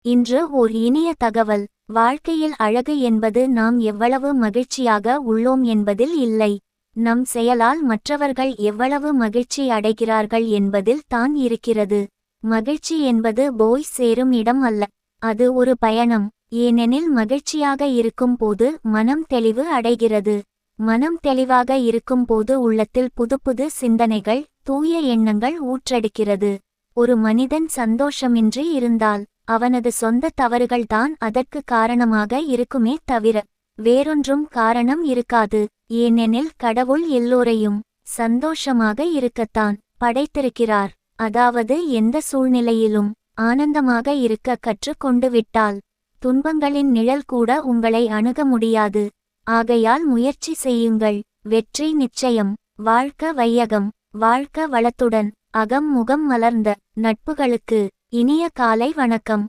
இன்று ஓர் இனிய தகவல். வாழ்க்கையில் அழகு என்பது நாம் எவ்வளவு மகிழ்ச்சியாக உள்ளோம் என்பதில் இல்லை, நம் செயலால் மற்றவர்கள் எவ்வளவு மகிழ்ச்சி அடைகிறார்கள் என்பதில் தான் இருக்கிறது. மகிழ்ச்சி என்பது போய் சேரும் இடம் அல்ல, அது ஒரு பயணம். ஏனெனில் மகிழ்ச்சியாக இருக்கும் போது மனம் தெளிவு அடைகிறது. மனம் தெளிவாக இருக்கும் போது உள்ளத்தில் புதுப்புது சிந்தனைகள், தூய எண்ணங்கள் ஊற்றெடுக்கிறது. ஒரு மனிதன் சந்தோஷமின்றி இருந்தால் அவனது சொந்த தவறுகள்தான் அதற்கு காரணமாக இருக்குமே தவிர வேறொன்றும் காரணம் இருக்காது. ஏனெனில் கடவுள் எல்லோரையும் சந்தோஷமாக இருக்கத்தான் படைத்திருக்கிறார். அதாவது எந்த சூழ்நிலையிலும் ஆனந்தமாக இருக்க கற்றுக் கொண்டு விட்டால் துன்பங்களின் நிழல் கூட உங்களை அணுக முடியாது. ஆகையால் முயற்சி செய்யுங்கள், வெற்றி நிச்சயம். வாழ்க வையகம், வாழ்க வளத்துடன். அகம் முகம் மலர்ந்த நட்புகளுக்கு இனிய காலை வணக்கம்.